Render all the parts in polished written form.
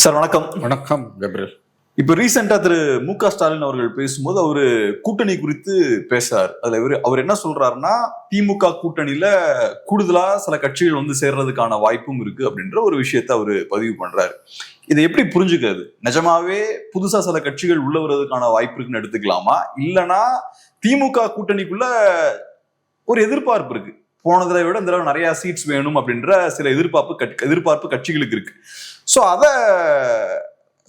Sir வணக்கம். வணக்கம் கபிரல். இப்ப ரீசெண்டா திரு மு.க. ஸ்டாலின் அவர்கள் பேசும்போது அவரு கூட்டணி குறித்து பேசுறாரு. அதுல அவர் என்ன சொல்றாருன்னா, திமுக கூட்டணியில கூடுதலா சில கட்சிகள் வந்து சேர்றதுக்கான வாய்ப்பும் இருக்கு அப்படின்ற ஒரு விஷயத்த அவரு பதிவு பண்றாரு. இதை எப்படி புரிஞ்சுக்கிறது? நிஜமாவே புதுசா சில கட்சிகள் உள்ள வருவதற்கான வாய்ப்பு இருக்குன்னு எடுத்துக்கலாமா, இல்லைன்னா திமுக கூட்டணிக்குள்ள ஒரு எதிர்பார்ப்பு இருக்கு, போன தடவை விட இந்த தடவை நிறைய சீட்ஸ் வேணும் அப்படின்ற சில எதிர்பார்ப்பு கட்சிகளுக்கு இருக்கு, சோ அதை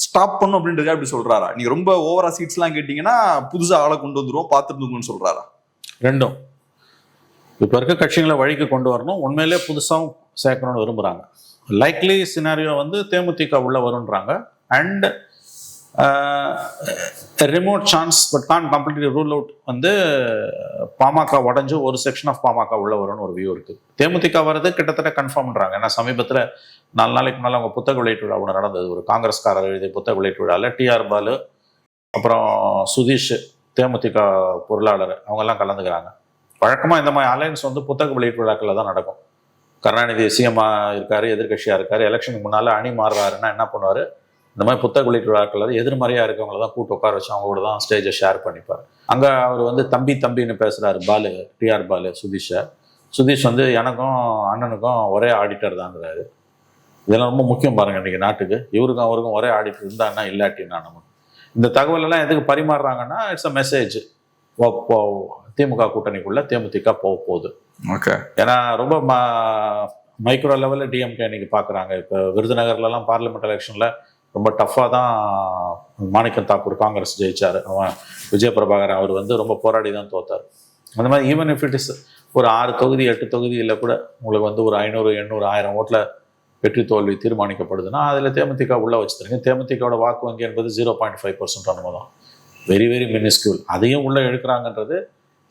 ஸ்டாப் பண்ணும் அப்படின்றதுக்காக அப்படி சொல்றாரா? நீங்க ரொம்ப ஓவரா சீட்ஸ் எல்லாம் கேட்டீங்கன்னா புதுசா ஆளை கொண்டு வந்துருவோம் பார்த்துருந்துங்கன்னு சொல்றாரா? ரெண்டும் இப்ப இருக்க கட்சிகளை வழிக்கு கொண்டு வரணும், உண்மையிலே புதுசாகவும் சேர்க்கணும்னு விரும்புறாங்க. லைக்லி சினாரியோ வந்து தேமுதிக உள்ள வரும்ன்றாங்க. And remote chance but can completely rule out வந்து பாமக உடஞ்சு ஒரு செக்ஷன் ஆஃப் பாமக உள்ள வரும்னு ஒரு வியூ இருக்கு. தேமுதிக வர்றது கிட்டத்தட்ட கன்ஃபார்ம்ன்றாங்க. ஏன்னா சமீபத்தில் 4 நாளைக்கு முன்னால் அவங்க புத்தக வெளியீட்டு விழா ஒன்று நடந்தது. ஒரு காங்கிரஸ்காரர் எழுதிய புத்தக வெளியீட்டு விழாவில் டிஆர் பாலு, அப்புறம் சுதீஷ், தேமுதிக பொருளாளர், அவங்கெல்லாம் கலந்துக்கிறாங்க. வழக்கமாக இந்த மாதிரி அலையன்ஸ் வந்து புத்தக வெளியீட்டு விழாக்களில் தான் நடக்கும். கருணாநிதி சிஎம்மா இருக்காரு, எதிர்கட்சியாக இருக்காரு, எலெக்ஷனுக்கு முன்னால் அணி மாறுறாருன்னா என்ன பண்ணுவார், இந்த மாதிரி புத்தக வெளியீட்டு விழாக்கள் எதிர்மறையாக இருக்கவங்கள தான் கூட்டு உட்கார வச்சு அவங்க கூட தான் ஸ்டேஜை ஷேர் பண்ணிப்பார். அங்கே அவர் வந்து தம்பின்னு பேசுகிறாரு பாலு, டிஆர் பாலு சுதீஷை. சுதீஷ் வந்து எனக்கும் அண்ணனுக்கும் ஒரே ஆடிட்டர் தான்ங்கிறாரு. இதெல்லாம் ரொம்ப முக்கியம் பாருங்க இன்றைக்கி நாட்டுக்கு. இவருக்கும் அவருக்கும் ஒரே ஆடிட்டர் இருந்தான்னா இல்லாட்டின்னா நமக்கு இந்த தகவல் எல்லாம் எதுக்கு பரிமாறுறாங்கன்னா இட்ஸ் அ மெசேஜ். திமுக கூட்டணிக்குள்ள தேமுதிக போகுது. ஓகே. ஏன்னா ரொம்ப மைக்ரோ லெவலில் டிஎம்கே இன்னைக்கு பார்க்குறாங்க. இப்போ விருதுநகர்லாம் பார்லிமெண்ட் எலெக்ஷனில் ரொம்ப டஃப்பாக தான் மாணிக்கம் தாக்கூர் காங்கிரஸ் ஜெயிச்சார். அவன் விஜய பிரபாகரன் அவர் வந்து ரொம்ப போராடி தான் தோத்தார். அந்த மாதிரி ஈவன் இஃப் இட் இஸ் ஒரு 6 தொகுதி 8 தொகுதியில் கூட உங்களுக்கு வந்து ஒரு 500 800 1000 ஓட்டில் வெற்றி தோல்வி தீர்மானிக்கப்படுதுன்னா அதில் தேமுதிக உள்ள வச்சுருங்க. தேமுதிகோட வாக்கு வங்கி என்பது 0.5% நம்ம தான், வெரி வெரி மினிஸ்கியூல். அதையும் உள்ளே எடுக்கிறாங்கன்றது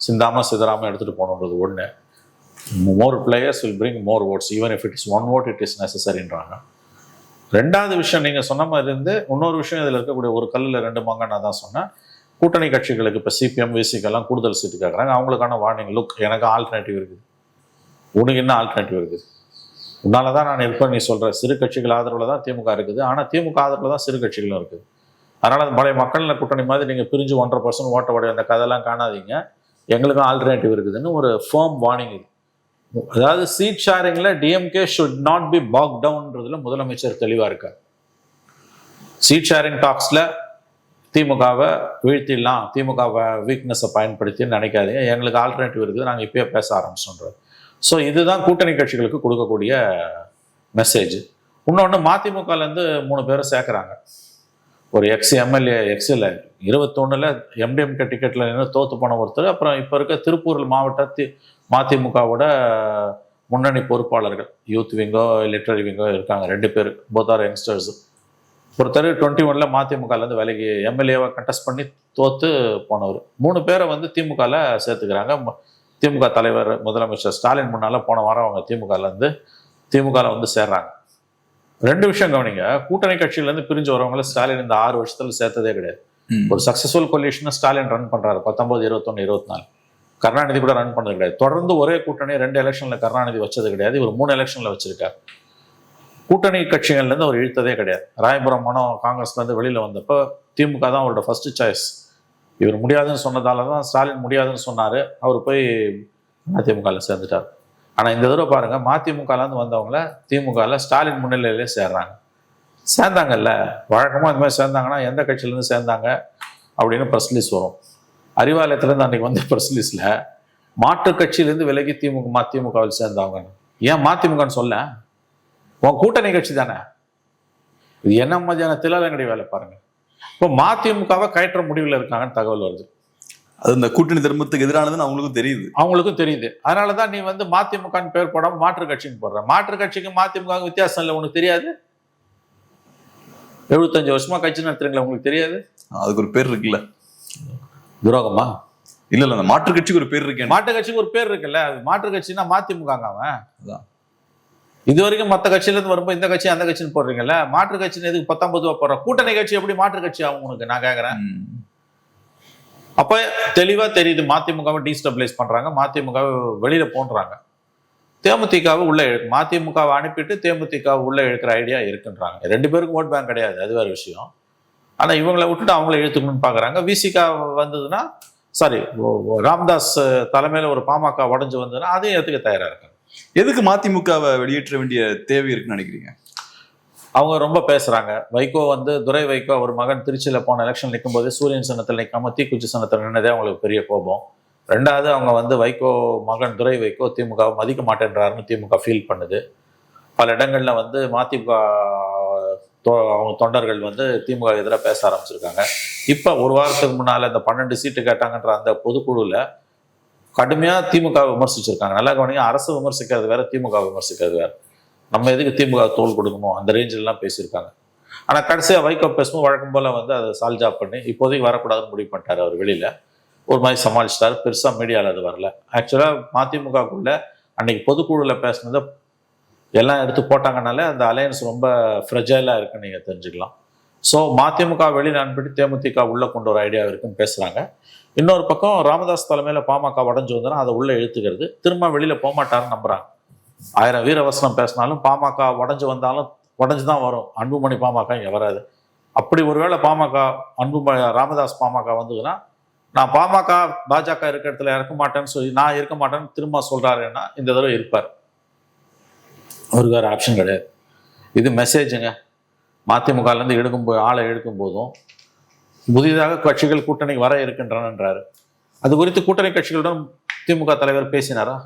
சிந்தாமல் எடுத்துகிட்டு போகணுன்றது ஒன்று. More players will bring more votes even if it is 1 vote it is நெசசரின்றாங்க. ரெண்டாவது விஷயம் நீங்கள் சொன்ன மாதிரி இருந்து இன்னொரு விஷயம் இதில் இருக்கக்கூடிய ஒரு கல்லில் 2 மாங்க நான் தான் சொன்னேன். கூட்டணி கட்சிகளுக்கு இப்போ சிபிஎம் விசிக்கெல்லாம் கூடுதல் சீட்டு கேட்குறாங்க. அவங்களுக்கான வார்னிங் லுக், எனக்கு ஆல்டர்னேட்டிவ் இருக்குது, உனக்கு என்ன ஆல்டர்னேட்டிவ் இருக்குது, உன்னால தான் நான் இருப்பேன் நீ சொல்கிற. சிறு கட்சிகள் ஆதரவில் தான் திமுக இருக்குது, ஆனால் திமுக ஆதரவில் தான் சிறு கட்சிகளும் இருக்குது. அதனால் அந்த பழைய மக்கள் கூட்டணி மாதிரி நீங்கள் பிரிஞ்சு 1.5% ஓட்ட உடைய அந்த கதையெல்லாம் காணாதீங்க, எங்களுக்கும் ஆல்டர்னேட்டிவ் இருக்குதுன்னு ஒரு ஃபேர்ம் வார்னிங் இது. அதாவது சீட் ஷேரிங்ல DMK should not be back டவுன்ன்றதுல முதலமைச்சர் தெளிவா இருக்கார். சீட் ஷேரிங் டாக்ஸ்ல திமுகவை வீழ்த்திடலாம், திமுகவை வீக்னஸை பயன்படுத்தி நினைக்காதீங்க, எங்களுக்கு ஆல்டர்னேட்டிவ் இருக்குது, நாங்கள் இப்பயே பேச ஆரம்பிச்சோன்றது. ஸோ இதுதான் கூட்டணி கட்சிகளுக்கு கொடுக்கக்கூடிய மெசேஜ். இன்னொன்று, மதிமுகலேருந்து 3 பேரை சேர்க்குறாங்க. ஒரு எம்எல்ஏ இல்லை 21 எம்டிஎம்கே டிக்கெட்டில் நின்று தோத்து போன ஒருத்தர், அப்புறம் இப்போ இருக்க திருப்பூர் மாவட்ட மதிமுகவோட முன்னணி பொறுப்பாளர்கள் யூத் விங்கோ லிட்டரரி விங்கோ இருக்காங்க. 2 பேர், போத் ஆர் யங்ஸ்டர்ஸ். ஒருத்தர் 21 மதிமுகலேருந்து வேலைக்கு எம்எல்ஏவை கண்டெஸ்ட் பண்ணி தோத்து போனவர். 3 பேரை வந்து திமுகவில் சேர்த்துக்கிறாங்க. திமுக தலைவர் முதலமைச்சர் ஸ்டாலின் முன்னால் போன வாரம் அவங்க திமுகவில் வந்து சேர்றாங்க. 2 விஷயம் கவனிங்க, கூட்டணி கட்சியிலேருந்து பிரிஞ்சு வரவங்கள ஸ்டாலின் இந்த 6 வருஷத்துல சேர்த்ததே கிடையாது. ஒரு சக்சஸ்ஃபுல் கொலிஷனை ஸ்டாலின் ரன் பண்றாரு. 19, 21, 24. கருணாநிதி கூட ரன் பண்ணது கிடையாது. தொடர்ந்து ஒரே கூட்டணி 2 எலெக்ஷன்ல கருணாநிதி வச்சது கிடையாது. இவர் 3 எலெக்ஷன்ல வச்சிருக்காரு. கூட்டணி கட்சிகள்லேருந்து அவர் இழுத்ததே கிடையாது. ராயபுரம் மனம் காங்கிரஸ்லேருந்து வெளியில் வந்தப்போ திமுக தான் அவரோட ஃபர்ஸ்ட் சாய்ஸ். இவர் முடியாதுன்னு சொன்னதால தான் ஸ்டாலின் முடியாதுன்னு சொன்னார். அவர் போய் அதிமுகவில் சேர்ந்துட்டார். ஆனால் இந்த தடவை பாருங்க, மதிமுகலேருந்து வந்தவங்கள திமுகவில் ஸ்டாலின் முன்னிலையிலே சேர்ந்தாங்கல்ல. வழக்கமாக இந்த மாதிரி சேர்ந்தாங்கன்னா எந்த கட்சியிலேருந்து சேர்ந்தாங்க அப்படின்னு ப்ரெஸ் ரிலீஸ் வரும். அறிவாலயத்திலேருந்து அன்றைக்கி வந்த ப்ரெஸ் ரிலீஸில் மாற்று கட்சியிலேருந்து விலகி மதிமுகவில் சேர்ந்தவங்க. ஏன் மதிமுகன்னு சொல்ல, உன் கூட்டணி கட்சி தானே. இது என்ன மாதிரியான திலங்கடி வேலை பாருங்க. இப்போ மதிமுகவை கயற்ற முடிவில் இருக்காங்கன்னு தகவல் வருது. அது இந்த கூட்டணி தர்மத்துக்கு எதிரானதுன்னு அவங்களுக்கும் தெரியுது. அதனால தான் நீ வந்து மதிமுகன்னு பேர் போடாம மாற்று கட்சின்னு போடுற. மாற்று கட்சிக்கு மதிமுக வித்தியாசம் இல்லை, உனக்கு தெரியாது? 75 வருஷமா கட்சி நடத்துறீங்களா, உங்களுக்கு தெரியாது? அதுக்கு ஒரு பேர் இருக்குல்ல, துரோகமா? இல்ல அந்த மாற்று கட்சிக்கு ஒரு பேர் இருக்கு. மாற்று கட்சிக்கு ஒரு பேர் இருக்குல்ல, அது மாற்று கட்சின்னா மதிமுக. அவன் இது வரைக்கும் மற்ற கட்சியிலேருந்து வரும்போது இந்த கட்சி அந்த கட்சின்னு போடுறீங்கல்ல, மாற்று கட்சின்னு எதுக்கு 19 ரூபா போடுற? கூட்டணி கட்சி எப்படி மாற்று கட்சி ஆகும் உனக்கு, நான் கேட்குறேன். அப்ப தெளிவா தெரியுது மதிமுகவை டீஸ்டபிளைஸ் பண்றாங்க, மதிமுகவை வெளியில போன்றாங்க. தேமுதிகவை உள்ள மதிமுகவை அனுப்பிட்டு தேமுதிகவை உள்ள இழுக்கிற ஐடியா இருக்குன்றாங்க. 2 பேருக்கும் ஓட் பேங்க் கிடையாது, அது வேற விஷயம். ஆனா இவங்களை விட்டுட்டு அவங்கள இழுத்துக்கணும்னு பாக்குறாங்க. விசிகா வந்ததுன்னா சாரி ராமதாஸ் தலைமையில ஒரு பாமக உடஞ்சு வந்ததுன்னா அதையும் ஏத்துக்க தயாரா இருக்காங்க. எதுக்கு மதிமுகவை வெளியேற்ற வேண்டிய தேவை இருக்குன்னு நினைக்கிறீங்க? அவங்க ரொம்ப பேசுறாங்க. வைகோ துரை வைகோ அவர் மகன் திருச்சியில போன எலெக்ஷன் நிற்கும் போது சூரியன் சின்னத்தில் நிற்காம தீக்குச்சி சின்னத்தில் நின்னதே அவங்களுக்கு பெரிய கோபம். 2வது அவங்க வைகோ மகன் துரை வைகோ திமுகவை மதிக்க மாட்டேன்றாருன்னு திமுக ஃபீல் பண்ணுது. பல இடங்கள்ல மதிமுக அவங்க தொண்டர்கள் திமுக எதிராக பேச ஆரம்பிச்சிருக்காங்க. இப்ப ஒரு வாரத்துக்கு முன்னால இந்த 12 சீட்டு கேட்டாங்கன்ற அந்த பொதுக்குழுல கடுமையா திமுக விமர்சிச்சிருக்காங்க. நல்லா கவனிங்க, அரசு விமர்சிக்கிறது வேற, திமுக விமர்சிக்கிறது வேற. நம்ம எதுக்கு திமுக தோல் கொடுக்கணும் அந்த ரேஞ்சில் எல்லாம் பேசியிருக்காங்க. ஆனா கடைசியா வைகோ பேசும்போது வழக்கம் போல அதை சால்ஜா பண்ணி இப்போதைக்கு வரக்கூடாதுன்னு முடிவு பண்ணிட்டாரு. அவர் வெளியில ஒரு மாதிரி சமாளிச்சிட்டாரு. பெருசா மீடியாவில் அது வரல. ஆக்சுவலா மதிமுகக்குள்ள அன்னைக்கு பொதுக்குழுல பேசினதை எல்லாம் எடுத்து போட்டாங்கனாலே அந்த அலையன்ஸ் ரொம்ப ஃப்ரெஜைலா இருக்குன்னு நீங்க தெரிஞ்சுக்கலாம். ஸோ மதிமுக வெளியில் அனுப்பிட்டு தேமுதிக உள்ள கொண்டு ஒரு ஐடியா இருக்குன்னு பேசுறாங்க. இன்னொரு பக்கம் ராமதாஸ் தலைமையில பாமக உடஞ்சு வந்தோன்னா அதை உள்ள இழுத்துக்கிறது, திரும்ப வெளியில போகமாட்டாருன்னு நம்புறாங்க. 1000 வீரவசனம் பேசினாலும் பாமக உடஞ்சு வந்தாலும் உடஞ்சுதான் வரும். அன்புமணி பாமக இங்க வராது. அப்படி ஒருவேளை பாமக ராமதாஸ் பாமக வந்ததுன்னா நான் பாமக பாஜக இருக்கிற இடத்துல இருக்க மாட்டேன்னு சொல்லி நான் இருக்க மாட்டேன்னு திரும்ப சொல்றாருன்னா இந்த தடவை இருப்பார். அவருக்கு வேற ஆப்ஷன் கிடையாது. இது மெசேஜுங்க. மதிமுகலேருந்து ஆளை எடுக்கும் போதும் புதிதாக கட்சிகள் கூட்டணிக்கு வர இருக்கின்றனன்றாரு. அது குறித்து கூட்டணி கட்சிகளுடன் திமுக தலைவர் பேசினாரா?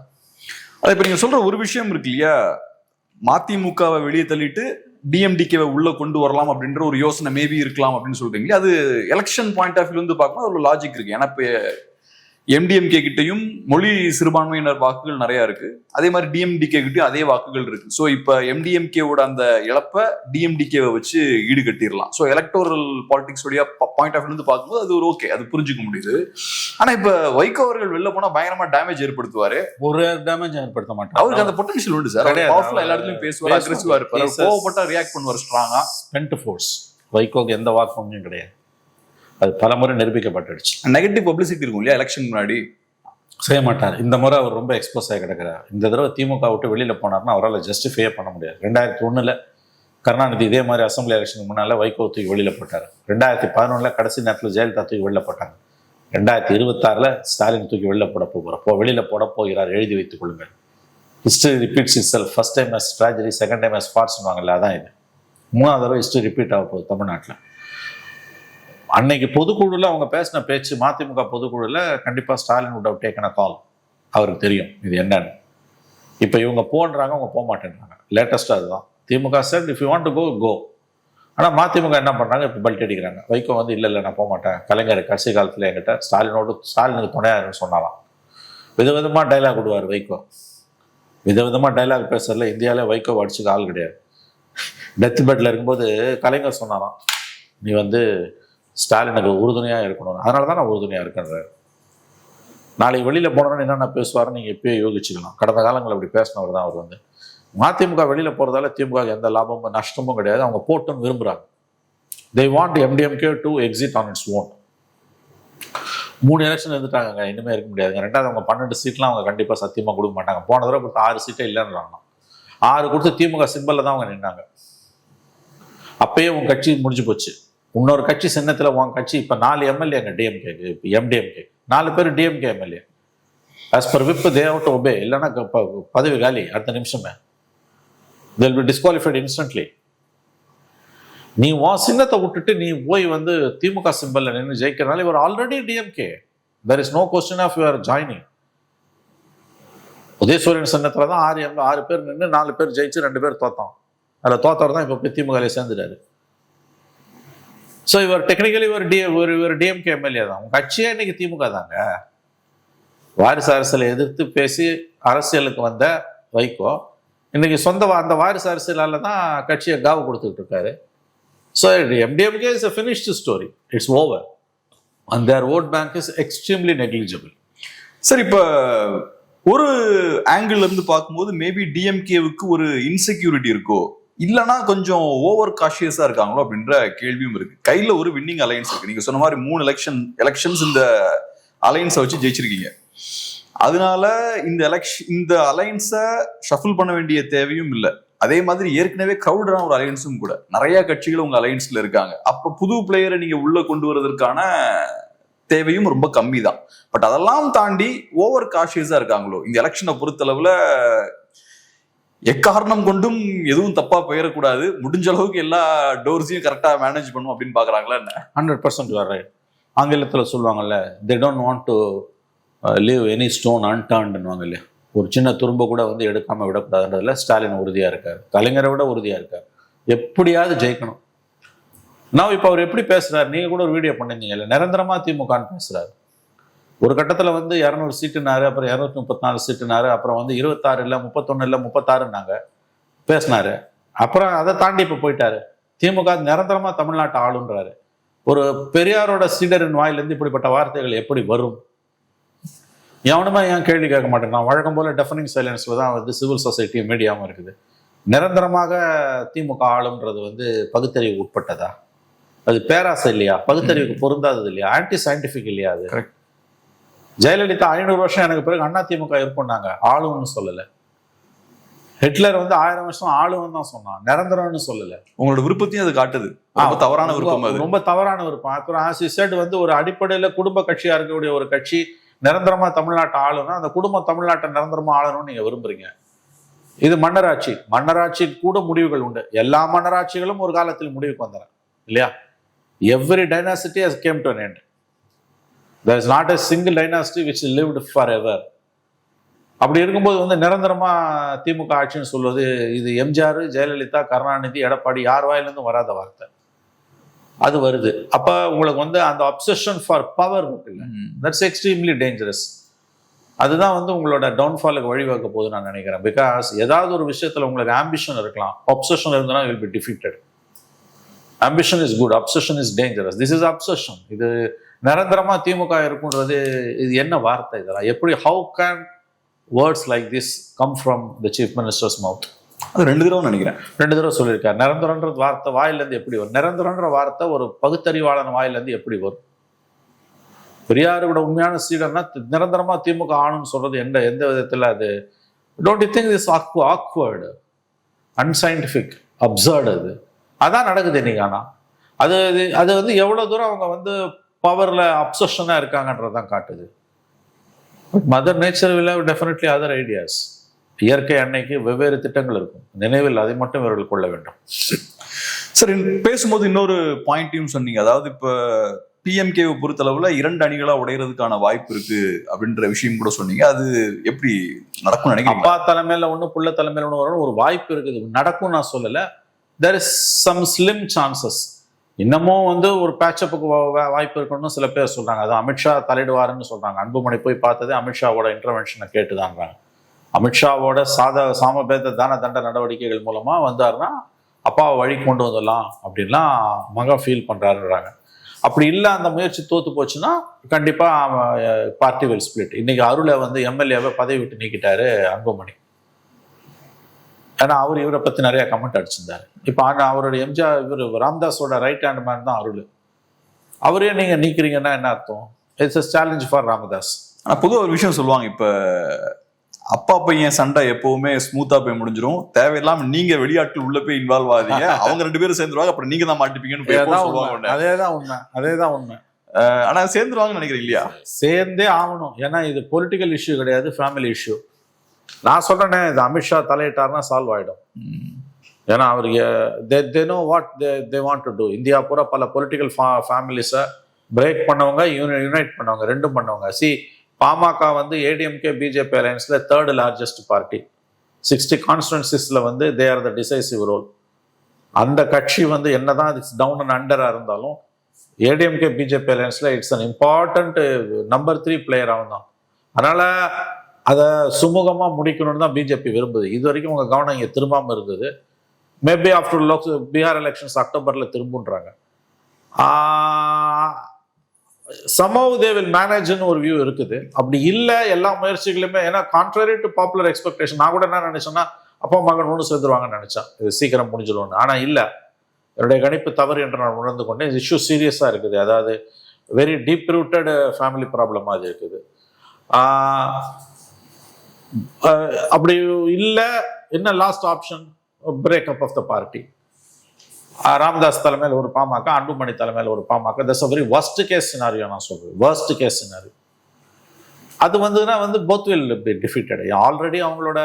அது இப்ப நீங்க சொல்ற ஒரு விஷயம் இருக்கு இல்லையா, மதிமுகவை வெளியே தள்ளிட்டு டிஎம்டிகேவை உள்ள கொண்டு வரலாம் அப்படின்ற ஒரு யோசனை மேபி இருக்கலாம் அப்படின்னு சொல்றீங்களா? அது எலெக்ஷன் பாயிண்ட் ஆஃப் வியூ பார்க்கணும், ஒரு லாஜிக் இருக்கு. ஏன்னா இப்ப எம்டிஎம்கே கிட்டையும் மொழி சிறுபான்மையினர் வாக்குகள் நிறைய இருக்கு, அதே மாதிரி டிஎம்டிகே கிட்டையும் அதே வாக்குகள் இருக்கு. ஸோ இப்ப எம்டிஎம்கேவோட அந்த இழப்பை டிஎம்டிகேவை வச்சு ஈடுகட்டிடலாம். ஸோ எலக்டோரல் பாலிடிக்ஸ் உடைய பாயிண்ட் ஆஃப் வியூ பார்க்கும்போது அது ஒரு ஓகே, அது புரிஞ்சுக்க முடியுது. ஆனா இப்ப வைகோ அவர்கள் வெளில போனா பயங்கரமா டேமேஜ் ஏற்படுத்துவாரு. ஒரு டேமேஜ் ஏற்படுத்த மாட்டார். அவருக்கு அந்த பொட்டன்ஷியல் உண்டு சார். பவர்ஃபுல்லா எல்லா இடத்துலயும் பேசுவார், அக்ரெசிவா இருப்பாரு, கோவப்பட்டா ரியாக்ட் பண்ணுவார் ஸ்ட்ராங்கா. Spent force. வைகோக்கு எந்த வாக்கும் கிடையாது. அது பல முறை நிரூபிக்கப்பட்டுடுச்சு. நெகட்டிவ் பப்ளிசிட்டி இருக்கும் இல்லையா எலெக்ஷன் முன்னாடி, செய்ய மாட்டார். இந்த முறை அவர் ரொம்ப எக்ஸ்போஸ் ஆகி கிடக்கிறார். இந்த தடவை திமுக விட்டு வெளியில போனார்னா அவரால் ஜஸ்டிஃபையே பண்ண முடியாது. 2001 கருணாநிதி இதே மாதிரி அசம்பிளி எலெக்ஷனுக்கு முன்னால வைகோ தூக்கி வெளியில போட்டார். 2011 கடைசி நேரத்தில் ஜெயலலிதா தூக்கி வெளில போட்டாங்க. 2026 ஸ்டாலின் தூக்கி வெளில வெளியில போட போகிறார். எழுதி வைத்துக் கொள்ளுங்கள். History repeats it self. First time as tragedy, second time as farce வாங்கல. அதான் இது 3வது தடவை ஹிஸ்டரி ரிப்பீட் ஆக போகுது தமிழ்நாட்டில். அன்னைக்கு பொதுக்குழுல அவங்க பேசின பேச்சு, மதிமுக பொதுக்குழுல கண்டிப்பா Stalin would have taken a call. அவருக்கு தெரியும் இது என்னன்னு. இப்ப இவங்க போன்றாங்க, அவங்க போக மாட்டேன்றாங்க. லேட்டஸ்டா அதுதான். திமுக said if you want to go go. ஆனா மதிமுக என்ன பண்றாங்க, இப்ப பல்ட் அடிக்கிறாங்க. வைகோ இல்ல நான் போக மாட்டேன், கலைஞர் கடைசி காலத்துல என்கிட்ட ஸ்டாலினுக்கு துணையாருன்னு சொன்னாலாம். விதவிதமா டைலாக் விடுவார் வைகோ. விதவிதமா டைலாக் பேசுறதுல இந்தியாவில வைகோ அடிச்சுக்க ஆள் கிடையாது. டெத் பெட்ல இருக்கும்போது கலைஞர் சொன்னாராம், நீ ஸ்டாலினுக்கு உறுதுணையா இருக்கணும், அதனாலதான் நான் உறுதுணையா இருக்கேன். நாளைக்கு வெளியில போனோம்னு என்னென்ன பேசுவாருன்னு நீங்க இப்பயே யோகிச்சுக்கலாம். கடந்த காலங்கள் அப்படி பேசினவர் தான் அவர். மதிமுக வெளியில போறதால திமுக எந்த லாபமும் நஷ்டமும் கிடையாது. அவங்க போட்டுன்னு விரும்புறாங்க. they want MDMK to exit on its own. 3 election இருந்துட்டாங்க, இனிமே இருக்க முடியாதுங்க. 2வது அவங்க 12 சீட்லாம் அவங்க கண்டிப்பா சத்தியமா கொடுக்க மாட்டாங்க. போன தடவை கொடுத்த 6 சீட்டே இல்லைன்றாங்க. 6 கொடுத்து திமுக சிம்பல்ல தான் அவங்க நின்னாங்க. அப்பயே உங்க கட்சி முடிஞ்சு போச்சு. இன்னொரு கட்சி சின்னத்துல உன் கட்சி இப்ப 4 எம்எல்ஏங்க டிஎம்கேக்கு, எம்டிஎம்கே 4 பேர் DMK MLA. as per whip they have to obey. இல்லைன்னா பதவி காலி அடுத்த நிமிஷமே. they'll be disqualified instantly. நீ உன் சின்னத்தை விட்டுட்டு நீ போய் திமுக சிம்பல்ல நின்று ஜெயிக்கிறனால இவர் already DMK. there is no question of your joining. உதயசூரியன் சின்னத்துல தான் 6 பேர் நின்று 4 பேர் ஜெயிச்சு 2 பேர் தோத்தோம். அதில் தோத்தவர் தான் இப்போ திமுக சேர்ந்துட்டாரு. ஸோ இவர் டெக்னிக்கலி ஒரு டிஎம்கே எம்எல்ஏ தான். உங்க கட்சியே இன்னைக்கு திமுக தாங்க. வாரிசு அரசியலை எதிர்த்து பேசி அரசியலுக்கு வந்த வைகோ இன்னைக்கு அந்த வாரிசு அரசியலால தான் கட்சியை காவு கொடுத்துட்டு இருக்காரு. So MDMK is a finished story. It's over. And their vote bank is extremely negligible. Sir, இப்ப ஒரு ஆங்கிள் இருந்து பார்க்கும்போது மேபி டிஎம்கேவுக்கு ஒரு இன்செக்யூரிட்டி இருக்கோ, இல்லைன்னா கொஞ்சம் ஓவர் காஷியஸா இருக்காங்களோ அப்படின்ற கேள்வியும் இருக்கு. கையில ஒரு வின்னிங் அலையன்ஸ் இருக்கு. நீங்க சொன்ன மாதிரி 3 எலெக்ஷன்ஸ் இந்த அலையன்ஸை வச்சு ஜெயிச்சிருக்கீங்க. அதனால இந்த அலைன்ஸை ஷஃபிள் பண்ண வேண்டிய தேவையும் இல்லை. அதே மாதிரி ஏற்கனவே கிரௌடான ஒரு அலையன்ஸும் கூட, நிறைய கட்சிகள் உங்க அலையன்ஸ்ல இருக்காங்க. அப்ப புது பிளேயரை நீங்க உள்ள கொண்டு வருவதற்கான தேவையும் ரொம்ப கம்மி தான். பட் அதெல்லாம் தாண்டி ஓவர் காஷியஸா இருக்காங்களோ இந்த எலெக்ஷனை பொறுத்தளவுல? எக்காரணம் கொண்டும் எதுவும் தப்பா போயிடக்கூடாது, முடிஞ்ச அளவுக்கு எல்லா டோர்ஸையும் கரெக்டா மேனேஜ் பண்ணும் அப்படின்னு பாக்குறாங்களா என்ன? 100% வர ஆங்கிலத்தில் சொல்லுவாங்கல்ல, they don't want to leave any stone அன்டர்ன்டுவாங்க இல்லையா, ஒரு சின்ன துரும்ப கூட வந்து எடுக்காம விடக்கூடாதுன்றதுல ஸ்டாலின் உறுதியா இருக்காரு, கலைஞரை விட உறுதியா இருக்காரு. எப்படியாவது ஜெயிக்கணும். நான் இப்போ அவர் எப்படி பேசுறாரு, நீங்க கூட ஒரு வீடியோ பண்ணிருந்தீங்கல்ல, நிரந்தரமா திமுகன்னு பேசுறாரு. ஒரு கட்டத்தில் வந்து 200 சீட்டுனாரு, அப்புறம் 234 சீட்டுனாரு, அப்புறம் வந்து 26 இல்லை 31 இல்லை 36ன்னாங்க பேசினாரு. அப்புறம் அதை தாண்டி இப்போ போயிட்டாரு, திமுக நிரந்தரமா தமிழ்நாட்டை ஆளுன்றாரு. ஒரு பெரியாரோட சீடரின் வாயிலிருந்து இப்படிப்பட்ட வார்த்தைகள் எப்படி வரும்? எவனுமே ஏன் கேள்வி கேட்க மாட்டேன். நான் வழக்கம் போல டெஃபனிங் சைலன்ஸ்ல தான் வந்து சிவில் சொசைட்டி மீடியாவும் இருக்குது. நிரந்தரமாக திமுக ஆளுன்றது வந்து பகுத்தறிவு உட்பட்டதா? அது பேராசை இல்லையா? பகுத்தறிவுக்கு பொருந்தாதது இல்லையா? ஆன்டி சயின்டிபிக் இல்லையா? அது ஜெயலலிதா 500 வருஷம் எனக்கு பிறகு அண்ணா திமுக இருக்கும்னாங்க, ஆளுன்னு சொல்லல. ஹிட்லர் வந்து 1000 வருஷம் ஆளுன்னு தான் சொன்னான், நிரந்தரம்னு சொல்லல. உங்களோட விருப்பத்தையும் அது காட்டுது. தவறான விருப்பம், அது ரொம்ப தவறான விருப்பம். அப்புறம் ஆஸ் யூ செட் வந்து ஒரு அடிப்படையில குடும்ப கட்சியா இருக்கக்கூடிய ஒரு கட்சி நிரந்தரமா தமிழ்நாட்டை ஆளுனா, அந்த குடும்பம் தமிழ்நாட்டை நிரந்தரமா ஆளணும்னு நீங்க விரும்புறீங்க. இது மன்னராட்சி. மன்னராட்சிக்கு கூட முடிவுகள் உண்டு. எல்லா மன்னராட்சிகளும் ஒரு காலத்தில் முடிவுக்கு வந்தன இல்லையா? Every dynasty has came to an end. There is not a single dynasty which lived forever. அப்படி இருக்கும்போது வந்து நிரந்தரமா திமுக ஆட்சின்னு சொல்வது, இது எம்ஜிஆர், ஜெயலலிதா, கருணாநிதி, எடப்பாடி யார் வாயிலிருந்தும் வராத வார்த்தை. அது வருது. அப்ப உங்களுக்கு வந்து அந்த அப்சஷன் ஃபார் பவர் இருக்குல்ல, தட்ஸ் எக்ஸ்ட்ரீம்லி டேஞ்சரஸ். அதுதான் வந்து உங்களோட டவுன்ஃபாலுக்கு வழிவகுக்க போகுது நான் நினைக்கிறேன். பிகாஸ் ஏதாவது ஒரு விஷயத்துல உங்களுக்கு ஆம்பிஷன் இருக்கலாம், அப்சஷன் இருந்ததுன்னா will be defeated. Ambition is good, obsession is dangerous. This is obsession. இது நிரந்தரமா திமுக இருக்குன்றது இது என்ன வார்த்தை இதெல்லாம்? எப்படி, how can words like this come from the chief minister's mouth? அது 2 தடவை நினைக்கிறேன், 2 தடவை சொல்லியிருக்காரு. நிரந்தரன்ற வார்த்தை வாயிலிருந்து எப்படி வரும்? நிரந்தரன்ற வார்த்தை ஒரு பகுத்தறிவாளன் வாயிலிருந்து எப்படி வரும்? பெரியாரோட உண்மையான சீடர்னா நிரந்தரமா திமுக ஆணுன்னு சொல்றது எந்த விதத்துல அது? Don't you think this awkward, unscientific, absurd? அதான் நடக்குது இன்னைக்கு. ஆனா அது அது வந்து எவ்வளவு தூரம் அவங்க வந்து பவர்ல அப்சஷனா இருக்காங்கன்றதான் காட்டுது. Mother nature will have definitely other ideas. இயற்கை அன்னைக்கு வெவ்வேறு திட்டங்கள் இருக்கும், நினைவில் அதை மட்டும் இவர்கள் கொள்ள வேண்டும். சரி, பேசும்போது இன்னொரு பாயிண்டையும் சொன்னீங்க. அதாவது இப்ப பிஎம்கேவை பொறுத்தளவுல 2 அணிகளா உடையறதுக்கான வாய்ப்பு இருக்கு அப்படின்ற விஷயம் கூட சொன்னீங்க. அது எப்படி நடக்கும் நினைக்கிறீங்க? அப்பா தலைமையில ஒண்ணு, புள்ள தலைமையில ஒண்ணு வரும், ஒரு வாய்ப்பு இருக்குது. நடக்கும் நான் சொல்லல, there is some slim chances. இன்னமும் வந்து ஒரு பேட்சப்புக்கு வாய்ப்பு இருக்கணும்னு சில பேர் சொல்றாங்க. அது அமித்ஷா தலையிடுவாருன்னு சொல்றாங்க. அன்புமணி போய் பார்த்தது அமித்ஷாவோட இன்டர்வென்ஷனை கேட்டுதான்றாங்க. அமித்ஷாவோட சாமபேத தான தண்ட நடவடிக்கைகள் மூலமா வந்தாருன்னா அப்பாவை வழி கொண்டு வந்துடலாம் அப்படின்லாம் மகன் ஃபீல் பண்றாருன்றாங்க. அப்படி இல்லை, அந்த முயற்சி தோத்து போச்சுன்னா கண்டிப்பா பார்ட்டி வில் ஸ்பிளிட். இன்னைக்கு அருளை வந்து எம்எல்ஏவை பதவி விட்டு நீக்கிட்டாரு அன்புமணி. ஏன்னா அவர் இவரை பத்தி நிறைய கமெண்ட் அடிச்சிருந்தாரு. இப்போ அவருடைய எம்ஜிஆர் இவர் ராம்தாஸோட ரைட் ஹேண்ட் மேன் தான் அருள். அவரே நீங்க நீக்கிறீங்கன்னா என்ன அர்த்தம்? It's a challenge for Ramadoss. பொதுவாக ஒரு விஷயம் சொல்லுவாங்க, இப்ப அப்பா பையன் சண்டை எப்பவுமே ஸ்மூத்தா போய் முடிஞ்சிடும், தேவையில்லாம நீங்க வெளியாட்கள் உள்ள போய் இன்வால்வ் ஆகாதீங்க, அவங்க 2 பேரும் சேர்ந்துருவாங்க, அப்புறம் நீங்க தான் மாட்டிப்பீங்கன்னு சொல்லுவாங்க. அதேதான் உண்மை. ஆனா சேர்ந்துருவாங்கன்னு நினைக்கிறேன் இல்லையா? சேர்ந்தே ஆகணும். ஏன்னா இது பொலிட்டிக்கல் இஷ்யூ கிடையாது, ஃபேமிலி இஷ்யூ. நான் சொல்றேனே, இது அமித்ஷா தலையிட்டார்னா சால்வ் ஆயிடும். ஏன்னா அவருக்கு they know what they want to do. India பூரா பல பொலிட்டிக்கல் ஃபேமிலிஸை பிரேக் பண்ணவங்க, யுனைட் பண்ணவங்க, ரெண்டும் பண்ணவங்க. பாமக வந்து ஏடிஎம்கே பிஜேபி அலையன்ஸ்ல 3rd largest பார்ட்டி. 60 கான்ஸ்டிடுவன்சிஸ்ல வந்து they are the decisive role. அந்த கட்சி வந்து என்னதான் இட்ஸ் டவுன் அண்ட் அண்டரா இருந்தாலும் ஏடிஎம்கே பிஜேபி அலையன்ஸ்ல it's an important number 3 player அவன் தான். அதனால அதை சுமூகமா முடிக்கணும்னு தான் பிஜேபி விரும்புது. இது வரைக்கும் உங்க கவனம் இங்க திரும்பாம இருந்தது. மேபி ஆஃப்டர் பீகார் எலெக்ஷன்ஸ் அக்டோபர்ல திரும்புன்றாங்க. somehow they will manage ன்னு ஒரு வியூ இருக்குது. அப்படி இல்லை, எல்லா முயற்சிகளுமே, ஏன்னா கான்ட்ரரி டு பாப்புலர் எக்ஸ்பெக்டேஷன். நான் கூட என்ன நினைச்சேன்னா அப்பா மகன் ஒன்று சேர்ந்துருவாங்கன்னு நினைச்சேன், இது சீக்கிரம் முடிஞ்சிடும்னு. ஆனா இல்லை, என்னுடைய கணிப்பு தவறு என்று நான் உணர்ந்து கொண்டேன். இஷ்யூ சீரியஸா இருக்குது. அதாவது வெரி டீப் ரூட்டட் ஃபேமிலி ப்ராப்ளமாக அது இருக்குது. அப்படி இல்லை, என்ன last option? Breakup of the party. Ramadoss தலைமையில் ஒரு பாமக, அன்புமணி தலைமையில் ஒரு பாமக. That's a very worst case scenario நான் சொல்றேன். worst case scenario. அது வந்துன்னா both will be defeated. Already அவங்களோட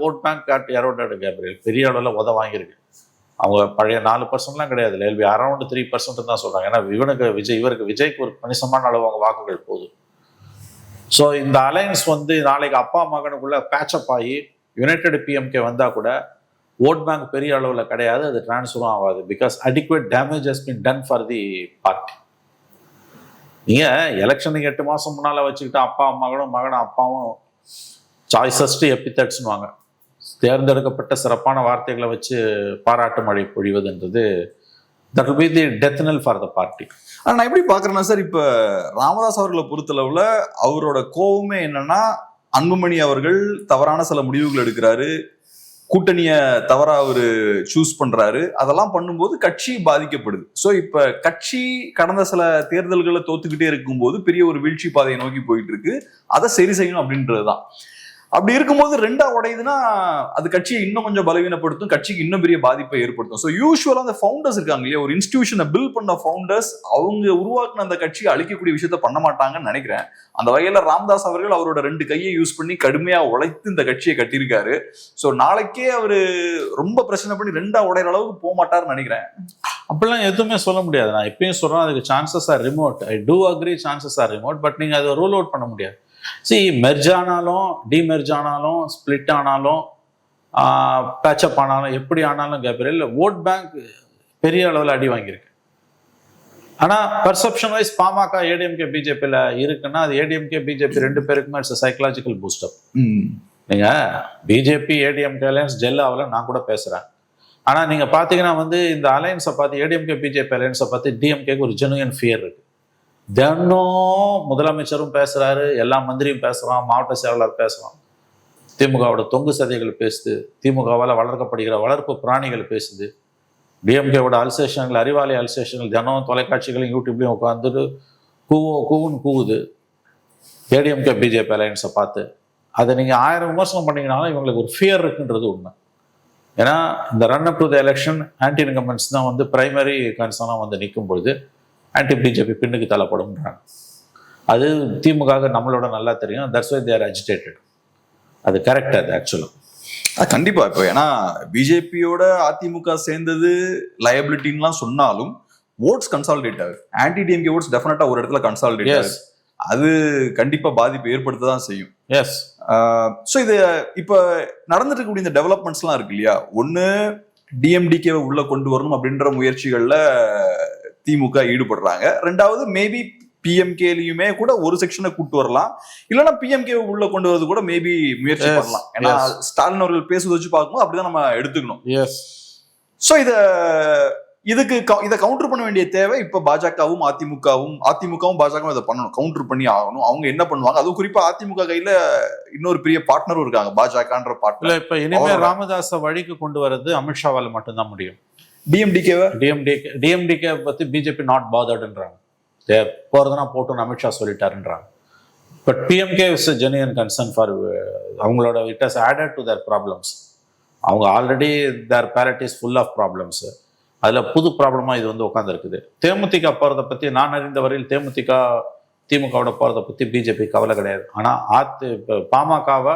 ஓட் பேங்க் காட் எரோடட் கேப்ரியல் பெரிய அளவில் உத வாங்கியிருக்கு. அவங்க பழைய 4%லாம் கிடையாது, எல்பி அரௌண்ட் 3% தான் சொல்றாங்க. ஏன்னா இவருக்கு விஜய்க்கு ஒரு கணிசமான அளவு அவங்க வாக்குகள் போகுது. ஸோ இந்த அலையன்ஸ் நாளைக்கு அப்பா மகனுக்குள்ள பேச்சப் ஆகி யுனைடெட் பிஎம்கே வந்தா கூட ஓட் பேங்க் பெரிய அளவில் கிடையாது, அது டிரான்ஸ்ஃபரும் ஆகாது. Because adequate damage has been done for the party. நீங்க எலெக்ஷனுக்கு 8 மாசம் முன்னால வச்சுக்கிட்டு அப்பா மகனும் அப்பாவும் சாய்ஸஸ்ட் எபித்தட்ஸ்னுவாங்க, தேர்ந்தெடுக்கப்பட்ட சிறப்பான வார்த்தைகளை வச்சு பாராட்டு மழை பொழிவதுன்றது that will be the death knell for the party. ஆனா நான் எப்படி பாக்குறேன்னா சார், இப்ப ராமதாஸ் அவர்களை பொறுத்தளவுல அவரோட கோவமே என்னன்னா, அன்புமணி அவர்கள் தவறான சில முடிவுகள் எடுக்கிறாரு, கூட்டணிய தவறா அவரு சூஸ் பண்றாரு, அதெல்லாம் பண்ணும்போது கட்சி பாதிக்கப்படுது. சோ இப்ப கட்சி கடந்த சில தேர்தல்களை தோத்துக்கிட்டே இருக்கும்போது பெரிய ஒரு வீழ்ச்சி பாதையை நோக்கி போயிட்டு இருக்கு, அதை சரி செய்யணும் அப்படின்றதுதான். அப்படி இருக்கும்போது ரெண்டா உடையுதுன்னா அது கட்சியை இன்னும் கொஞ்சம் பலவீனப்படுத்தும், கட்சிக்கு இன்னும் பெரிய பாதிப்பை ஏற்படுத்தும். ஸோ யூஸ்வலா அந்த ஃபவுண்டர்ஸ் இருக்காங்க இல்லையா, ஒரு இன்ஸ்டிடியூஷனை பில்ட் பண்ண ஃபவுண்டர்ஸ் அவங்க உருவாக்குன அந்த கட்சியை அழிக்கக்கூடிய விஷயத்த பண்ண மாட்டாங்கன்னு நினைக்கிறேன். அந்த வகையில ராமதாஸ் அவர்கள் அவரோட 2 கையை யூஸ் பண்ணி கடுமையா உழைத்து இந்த கட்சியை கட்டியிருக்காரு. ஸோ நாளைக்கே அவரு ரொம்ப பிரச்சனை பண்ணி ரெண்டா உடையிற அளவுக்கு போக மாட்டாருன்னு நினைக்கிறேன். அப்படிலாம் எதுவுமே சொல்ல முடியாது. நான் எப்பயும் சொல்றேன், அதுக்கு chances are remote. I do agree, chances are remote. But நீங்க அதை ரூல் அவுட் பண்ண முடியாது. மெர்ஜ் ஆனாலும் டிமெர்ஜ் ஆனாலும் ஸ்பிளிட் ஆனாலும் பேச்சப் ஆனாலும் எப்படி ஆனாலும் கேப்ரியல் ஓட் பேங்க் பெரிய அளவில் அடி வாங்கியிருக்கு. ஆனா பெர்செப்ஷன் வைஸ் பாமக ஏடிஎம்கே பிஜேபியில் இருக்குன்னா அது ஏடிஎம்கே பிஜேபி 2 பேருக்குமே இட்ஸ் சைக்கலாஜிக்கல் பூஸ்டப். நீங்க பிஜேபி ஏடிஎம்கே அலையன்ஸ் ஜெல் ஆகல நான் கூட பேசுறேன். ஆனா நீங்க பாத்தீங்கன்னா இந்த அலையன்ஸை பார்த்து ஏடிஎம்கே பிஜேபி அலையன்ஸை பார்த்து டிஎம்கேக்கு ஒரு ஜெனுவன் ஃபியர் இருக்கு. தினம் முதலமைச்சரும் பேசுறாரு, எல்லா மந்திரியும் பேசுறான், மாவட்ட செயலாளர் பேசுறான், திமுகவோட தொங்கு சதைகள் பேசுது, திமுகவால் வளர்க்கப்படுகிற வளர்ப்பு பிராணிகள் பேசுது, டிஎம்கேவோட அல்சேஷன்கள், அறிவாலய அல்சேஷன்கள் தினம் தொலைக்காட்சிகளையும் யூடியூப்லையும் உட்காந்துட்டு கூவுன்னு கூவுது ஏடிஎம்கே பிஜேபி அலையன்ஸை பார்த்து. அதை நீங்கள் 1000 விமர்சனம் பண்ணீங்கனாலும் இவங்களுக்கு ஒரு ஃபியர் இருக்குன்றது உண்மை. ஏன்னா இந்த run up to the election anti incumbency தான் பிரைமரி கன்சர்னாக நிற்கும் பொழுது ஆன்டி பிஜேபி பின்னுக்கு தள்ளப்படும்ன்றாங்க. அது திமுக நம்மளோட நல்லா தெரியும். That's why they are agitated. அது கரெக்ட். அது ஆக்சுவலா கண்டிப்பா. இப்போ ஏன்னா பிஜேபியோட அதிமுக சேர்ந்தது லயபிலிட்டின்லாம் சொன்னாலும் ஓட்ஸ் கன்சாலிடேட் ஆகுது. ஆன்டி டிஎம்கே ஓட்ஸ் டெஃபினட்டா ஒரு இடத்துல கன்சாலிடேட் ஆகுது. அது கண்டிப்பா பாதிப்பு ஏற்படுத்த தான் செய்யும். எஸ். ஸோ இது இப்ப நடந்துட்டு இருக்கக்கூடிய இந்த டெவலப்மெண்ட்ஸ்லாம் இருக்கு இல்லையா, ஒன்னு டிஎம்டிகேவை உள்ள கொண்டு வரணும் அப்படின்ற முயற்சிகள்ல திமுக ஈடுபடுறாங்க. 2வது மேபி பிஎம்கேலையுமே கூட ஒரு செக்ஷனை கூட்டு வரலாம், இல்லைன்னா பிஎம்கே உள்ள கொண்டு வரது கூட மேபி முயற்சி பண்ணலாம். ஏன்னா ஸ்டாலின் அவர்கள் பேசுவதை வச்சு பார்க்கும்போது அப்படிதான் நம்ம எடுத்துக்கணும். ஸோ இதை கவுண்டர் பண்ண வேண்டிய தேவை இப்ப பாஜகவும் அதிமுகவும் பாஜகவும் இதை பண்ணணும், கவுண்டர் பண்ணி ஆகணும். அவங்க என்ன பண்ணுவாங்க, அதுவும் குறிப்பா அதிமுக கையில இன்னொரு பெரிய பார்ட்னரும் இருக்காங்க, பாஜகன்ற பார்ட்னர். இப்ப இனிமே ராமதாஸை வழிக்கு கொண்டு வர்றது அமித்ஷாவால் மட்டும்தான் முடியும். டிஎம்டிகே பத்தி பிஜேபி நாட் பாதர்டுன்றாங்க. போறதுனா போட்டுன்னு அமித்ஷா சொல்லிட்டாருன்றாங்க. But PMK is genuine concern for அவங்களோட it has added to their problems. அவங்க already their plate is full of problems. அதில் புது ப்ராப்ளமாக இது உட்காந்துருக்குது. தேமுதிக போகிறத பற்றி நான் அறிந்த வரையில் திமுகவோட போகிறத பற்றி பிஜேபி கவலை கிடையாது. ஆனால் பாமகவை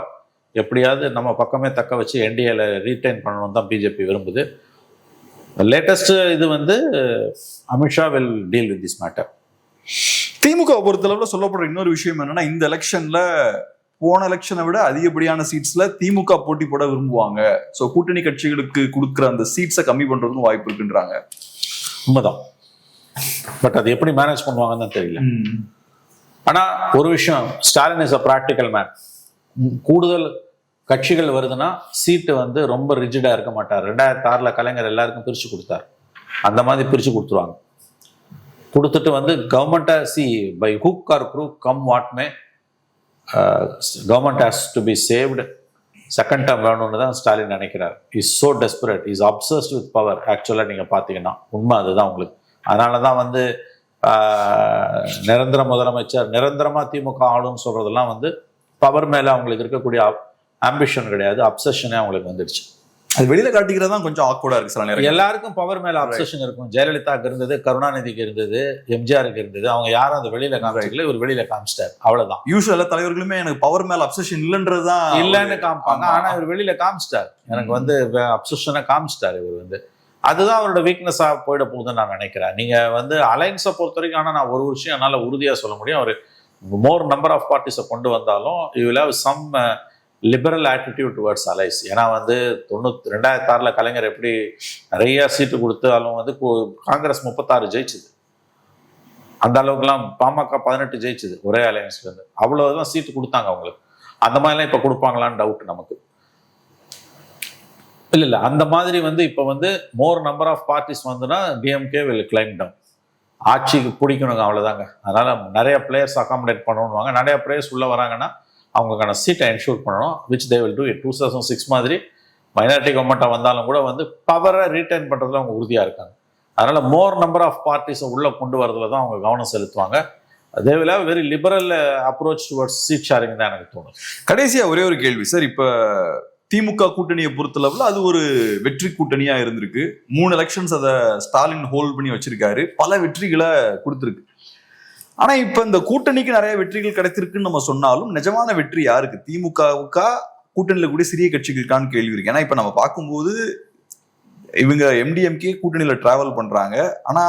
எப்படியாவது நம்ம பக்கமே தக்க வச்சு என்டிஏல ரீடைன் பண்ணணும் தான் பிஜேபி விரும்புது. லேட்டஸ்ட் இது Amit Shah will deal with this matter. DMK பொறுத்தளவுல சொல்லப்படுற இன்னொரு விஷயம் என்னன்னா, இந்த எலெக்ஷன்ல போன எலெக்ஷனை விட அதிகப்படியான சீட்ஸ்ல திமுக போட்டி போட விரும்புவாங்க. சோ கூட்டணி கட்சிகளுக்கு கொடுக்குற அந்த சீட்ஸை கம்மி பண்றதுக்கும் வாய்ப்பு இருக்குன்றாங்க. உண்மைதான். பட் அது எப்படி மேனேஜ் பண்ணுவாங்கன்னு தான் தெரியல. ஆனா ஒரு விஷயம், Stalin is a practical man. கூடுதல் கட்சிகள் வருதுன்னா சீட்டு ரொம்ப ரிஜிடா இருக்க மாட்டார். 2006 கலைஞர் எல்லாருக்கும் பிரிச்சு கொடுத்தார். அந்த மாதிரி பிரிச்சு கொடுத்துருவாங்க. கொடுத்துட்டு கவர்மெண்ட்டை by hook or crook come what may government has to be saved. Second term வேணும்னு தான் ஸ்டாலின் நினைக்கிறார். Is so desperate, is obsessed with power. ஆக்சுவலாக நீங்கள் பார்த்தீங்கன்னா உண்மை அதுதான் உங்களுக்கு. அதனால தான் நிரந்தர முதலமைச்சர், நிரந்தரமா திமுக ஆளுன்னு சொல்றதெல்லாம் வந்து பவர் மேல அவங்களுக்கு இருக்கக்கூடிய ஆம்பிஷன் கிடையாது, அப்சஷனே அவங்களுக்கு வந்துடுச்சு. அது வெளியில காட்டிக்கிறதா கொஞ்சம் ஆக்வர்டா இருக்கு சில நேரம். எல்லாருக்கும் பவர் மேல அப்சஷன் இருக்கும். ஜெயலலிதாவுக்கு இருந்தது, கருணாநிதிக்கு இருந்தது, எம்ஜிஆருக்கு இருந்தது. அவங்க யாரும் அந்த வெளியில காமிச்சிக்கல, இவர் வெளியில காமிச்சிட்டாரு, அவ்வளவுதான். யூசுவலா தலைவர்களுமே எனக்கு பவர் மேல அப்சஷன் இல்லைன்றதுதான் இல்லைன்னு காமிப்பாங்க. ஆனா இவர் வெளியில காமிச்சிட்டாரு, எனக்கு வந்து அப்சஷனை காமிச்சிட்டாரு இவர் வந்து. அதுதான் அவரோட வீக்னஸா போயிட போகுதுன்னு நான் நினைக்கிறேன். நீங்க வந்து அலைன்ஸை பொறுத்த வரைக்கும், ஆனா நான் ஒரு விஷயம் என்னால உறுதியா சொல்ல முடியும், அவர் மோர் நம்பர் ஆஃப் பார்ட்டிஸை கொண்டு வந்தாலும் you will have some liberal attitude towards allies. ஏன்னா வந்து 2006 கலைஞர் எப்படி நிறைய சீட்டு கொடுத்தாலும் வந்து காங்கிரஸ் 36 ஜெயிச்சுது. அந்த அளவுக்குலாம் பாமக 18 ஜெயிச்சுது ஒரே அலையன்ஸ்ல இருந்து. அவ்வளவுதான் சீட்டு கொடுத்தாங்க அவங்களுக்கு. அந்த மாதிரிலாம் இப்ப கொடுப்பாங்களான்னு டவுட் நமக்கு. இல்ல அந்த மாதிரி வந்து இப்ப வந்து மோர் நம்பர் ஆஃப் பார்ட்டிஸ் வந்துன்னா டிஎம்கே வில் கிளைம் டவுன். ஆட்சிக்கு பிடிக்கணுங்க, அவ்வளவுதாங்க. அதனால நிறைய பிளேயர்ஸ் அகாமடேட் பண்ணணுவாங்க. நிறைய பிளேயர்ஸ் உள்ள வராங்கன்னா அவங்களுக்கான சீட்டை என்ஷூர் பண்ணணும், which they will do it. 2006 மாதிரி மைனாரிட்டி கவர்மெண்ட்டாக வந்தாலும் கூட வந்து பவரை ரீட்டைன் பண்ணுறதுல அவங்க உறுதியாக இருக்காங்க. அதனால மோர் நம்பர் ஆஃப் பார்ட்டிஸை உள்ளே கொண்டு வரதுல தான் அவங்க கவனம் செலுத்துவாங்க. அதே வேலை very liberal approach towards seat sharing தான் எனக்கு தோணும். கடைசியா ஒரே ஒரு கேள்வி சார். இப்ப திமுக கூட்டணியை பொறுத்தளவுல அது ஒரு வெற்றி கூட்டணியா இருந்திருக்கு. 3 எலெக்ஷன்ஸ் அதை ஸ்டாலின் ஹோல்ட் பண்ணி வச்சிருக்காரு, பல வெற்றிகளை கொடுத்துருக்கு. ஆனா இப்ப இந்த கூட்டணிக்கு நிறைய வெற்றிகள் கிடைத்திருக்குன்னு நம்ம சொன்னாலும் நிஜமான வெற்றி யாருக்கு? திமுகவுக்கா, கூட்டணியில கூட சிறிய கட்சிகளுக்கான கேள்வி இருக்கு. ஏன்னா இப்ப நம்ம பார்க்கும்போது இவங்க எம்டிஎம்கே கூட்டணியில டிராவல் பண்றாங்க. ஆனா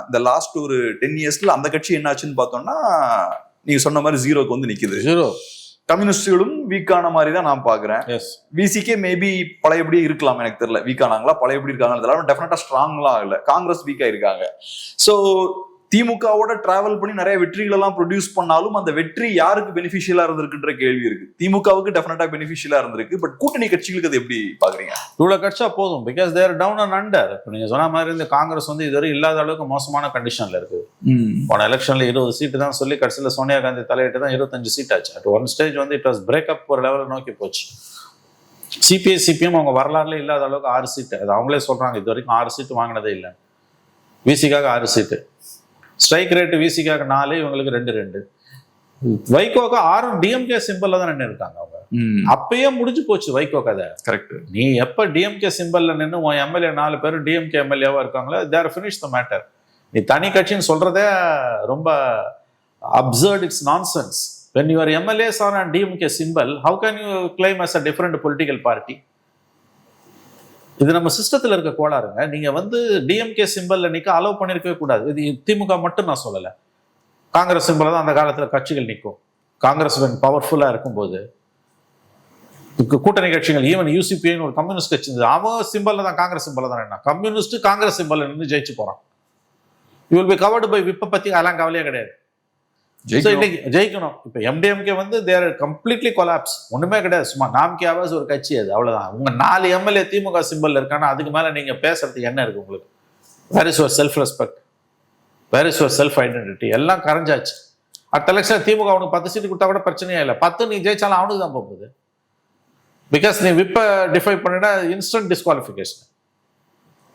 இந்த லாஸ்ட் ஒரு 10 இயர்ஸ்ல அந்த கட்சி என்னாச்சுன்னு பார்த்தோம்னா நீங்க சொன்ன மாதிரி 0க்கு வந்து நிக்குது. 0. கம்யூனிஸ்டுகளும் வீக்கான மாதிரி தான் நான் பாக்குறேன். விசிகே மேபி பழையபடியே இருக்கலாம், எனக்கு தெரியல. வீக்கானாங்களா பழையபடி இருக்காங்க, டெஃபினட்டா ஸ்ட்ராங்லாம் இல்ல. காங்கிரஸ் வீக்கா இருக்காங்க. சோ திமுகவோட டிராவல் பண்ணி நிறைய வெற்றிகள் எல்லாம் ப்ரொடியூஸ் பண்ணாலும் அந்த வெற்றி யாருக்கு பெனிஃபிஷியலா இருந்திருக்குன்ற கேள்வி இருக்கு. திமுகவுக்கு டெஃபினட்டா பெனிஃபிஷியலா இருந்திருக்கு, பட் கூட்டணி கட்சிகளுக்கு அது எப்படி பாக்குறீங்க? இவ்வளவு கட்சா போதும், because they're down and under. இப்போ நீங்க சொன்ன மாதிரி இந்த காங்கிரஸ் வந்து இதுவரை இல்லாத அளவுக்கு மோசமான கண்டிஷன்ல இருக்கு. போன எலெக்ஷன்ல 20 சீட்டு தான் சொல்லி கடைசியில சோனியா காந்தி தலையிட்டு தான் 25 சீட் ஆச்சு. அட் ஒன் ஸ்டேஜ் வந்து இட் வாஸ் பிரேக்அப் ஒரு லெவலில் நோக்கி போச்சு. சிபிஐ சிபிஎம் அவங்க வரலாறுல இல்லாத அளவுக்கு 6 சீட்டு, அது அவங்களே சொல்றாங்க இது வரைக்கும் 6 சீட்டு வாங்கினதே இல்லை. விசிக்காக 6 சீட்டு, ஸ்ட்ரைக் ரேட்டு விசிக்காக 4, இவங்களுக்கு 2. வைகோக்கு 6 டிஎம்கே சிம்பிள்ல தான் நின்று இருக்காங்க அவங்க. அப்பயே முடிஞ்சு போச்சு வைகோ கதை. கரெக்ட். நீ எப்ப டிஎம்கே சிம்பிள்ல நின்று உன் எம்எல்ஏ 4 பேரும் டிஎம்கே எம்எல்ஏவா இருக்காங்களோ தேர் ஃபினிஷ் த மேட்டர். நீ தனி கட்சின்னு சொல்றதே ரொம்ப absurd, it's nonsense. when your MLAs are on DMK symbol, how can you claim as a different political party? இது நம்ம சிஸ்டத்தில் இருக்க கோளாறுங்க. நீங்க வந்து டிஎம்கே சிம்பிள்ல நிக்க அலோவ் பண்ணிருக்கவே கூடாது. இது திமுக மட்டும் நான் சொல்லலை, காங்கிரஸ் சிம்பிள் தான் அந்த காலத்துல கட்சிகள் நிற்கும். காங்கிரஸ் பவர்ஃபுல்லா இருக்கும்போது கூட்டணி கட்சிகள், ஈவன் யூசிபின்னு ஒரு கம்யூனிஸ்ட் கட்சி இருந்தது, அவன் சிம்பிள்ல தான் காங்கிரஸ் சிம்பிள் தான் என்ன, கம்யூனிஸ்ட் காங்கிரஸ் சிம்பிள்ல நின்று ஜெயிச்சு போறான். You will be covered by விப்பை பத்தி அதெல்லாம் கவலையே கிடையாது. ஜெயிக்கணும். இப்ப எம்டிஎம்கே வந்து தேர் கம்ப்ளீட்லி கொலாப்ஸ், ஒண்ணுமே கிடையாது, சும்மா நாம்கே ஆவாஸ் ஒரு கட்சி, அது அவ்வளவுதான். உங்க 4 எம்எல்ஏ திமுக சிம்பிள் இருக்கானா அதுக்கு மேல நீங்க பேசுறதுக்கு என்ன இருக்கு உங்களுக்கு? Where is your self respect, where is your self identity? எல்லாம் கரைஞ்சாச்சு. அடுத்த எலெக்ஷன் திமுக அவனுக்கு 10 சீட்டு கொடுத்தா கூட பிரச்சனையே இல்லை. 10 நீ ஜெயிச்சாலும் அவனுக்கு தான் போகுது. பிகாஸ் நீ விப்ப டிஃபை பண்ணினா இன்ஸ்டன்ட் டிஸ்குவாலிஃபிகேஷன்.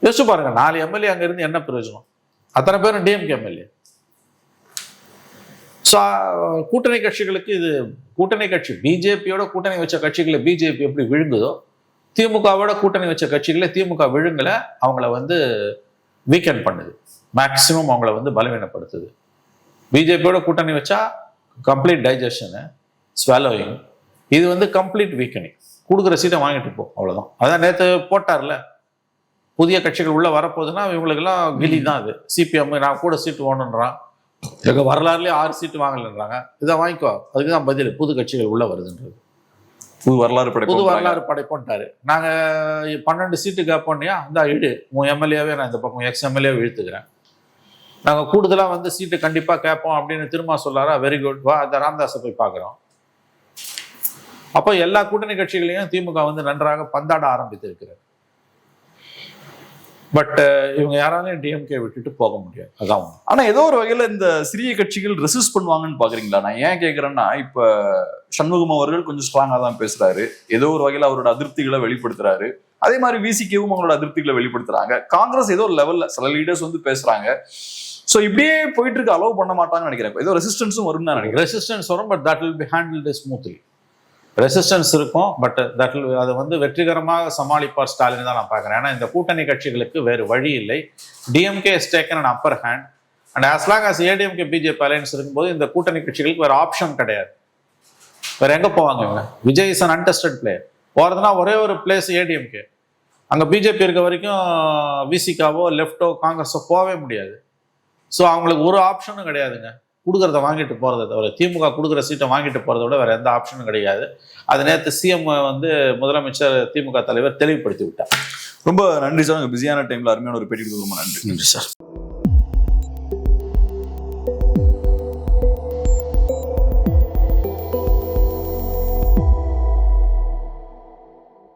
யோசிச்சு பாருங்க, 4 எம்எல்ஏ அங்க இருந்து என்ன பிரயோஜனம்? அத்தனை பேரும் டிஎம்கே எம்எல்ஏ. ஸோ கூட்டணி கட்சிகளுக்கு இது கூட்டணி கட்சி. பிஜேபியோட கூட்டணி வச்ச கட்சிகளை பிஜேபி எப்படி விழுங்குதோ, திமுகவோட கூட்டணி வச்ச கட்சிகளை திமுக விழுங்கலை, அவங்கள வந்து வீக்கெண்ட் பண்ணுது, மேக்சிமம் அவங்கள வந்து பலவீனப்படுத்துது. பிஜேபியோட கூட்டணி வச்சா கம்ப்ளீட் டைஜஷனு, ஸ்வாலோயிங். இது வந்து கம்ப்ளீட் வீக்கனிங். கொடுக்குற சீட்டை வாங்கிட்டு போ, அவ்வளோதான். அதான் நேற்று போட்டார்ல, புதிய கட்சிகள் உள்ள வரப்போகுதுன்னா இவங்களுக்கெல்லாம் கிலி தான் அது. சிபிஎம் நான் கூட சீட்டு வேணுன்றான், எங்க வரலாறுலேயே 6 சீட்டு வாங்கலன்றாங்க. இதை வாங்கிக்கோ, அதுக்கு தான் பதில் புது கட்சிகள் உள்ள வருதுன்றது. புது வரலாறு படைப்போன்ட்டாரு. நாங்க 12 சீட்டு கேட்போம்னியா, இந்த இடு உன் எம்எல்ஏவே நான் இந்த பக்கம் எக்ஸ் எம்எல்ஏ இழுத்துக்கிறேன், நாங்க கூடுதலா வந்து சீட்டு கண்டிப்பா கேட்போம் அப்படின்னு திரும்ப சொல்லாரா? வெரி குட், வா அந்த ராமதாஸை போய் பார்க்குறோம். அப்போ எல்லா கூட்டணி கட்சிகளையும் திமுக வந்து நன்றாக பந்தாட ஆரம்பித்திருக்கிறார். பட் இவங்க யாராலையும் டிஎம்கே விட்டுட்டு போக முடியாது, அதான். ஆனா ஏதோ ஒரு வகையில இந்த சிறிய கட்சிகள் ரெசிஸ்ட் பண்ணுவாங்கன்னு பாக்குறீங்களா? நான் ஏன் கேட்கறேன்னா, இப்ப சண்முகம் அவர்கள் கொஞ்சம் ஸ்ட்ராங்கா தான் பேசுறாரு, ஏதோ ஒரு வகையில அவரோட அதிருப்திகளை வெளிப்படுத்துறாரு. அதே மாதிரி விசிகேவும் அவங்களோட அதிருப்திகளை வெளிப்படுத்துறாங்க. காங்கிரஸ் ஏதோ ஒரு லெவல்ல சில லீடர்ஸ் வந்து பேசுறாங்க. சோ இப்படியே போயிட்டு இருக்க அலோவ் பண்ண மாட்டாங்கன்னு நினைக்கிறேன். ஏதோ ரெசிஸ்டன்ஸும் வரும்னு நான் நினைக்கிறேன். ரெசிஸ்டன்ஸ் வரும், but that will B handled smoothly. Resistance இருக்கும், பட் தட் வில் அதை வந்து வெற்றிகரமாக சமாளிப்பார் ஸ்டாலின் தான் நான் பார்க்குறேன். ஏன்னா இந்த கூட்டணி கட்சிகளுக்கு வேறு வழி இல்லை. DMK is taken an upper hand and as long as ADMK BJP alliance இருக்கும்போது இந்த கூட்டணி கட்சிகளுக்கு வேறு ஆப்ஷன் கிடையாது. வேற எங்க போவாங்க இவங்க? Vijay is an untested player. போறதுனா ஒரே ஒரு பிளேஸ் ஏடிஎம்கே. அங்க பிஜேபி இருக்க வரைக்கும் விசிகாவோ லெஃப்டோ காங்கிரஸோ போகவே முடியாது. ஸோ அவங்களுக்கு ஒரு ஆப்ஷனும் கிடையாதுங்க. கொடுக்குறத வாங்கிட்டு போறதை தவிர, திமுக கொடுக்குற சீட்டை வாங்கிட்டு போறதை விட வேற எந்த ஆப்ஷனும் கிடையாது. அது நேற்று சிஎம் வந்து முதலமைச்சர் திமுக தலைவர் தெளிவுபடுத்தி விட்டார். ரொம்ப நன்றி சார். பிஸியான டைம்ல அருமையான ஒரு பேட்டி கொடுத்து ரொம்ப நன்றி. நன்றி சார்.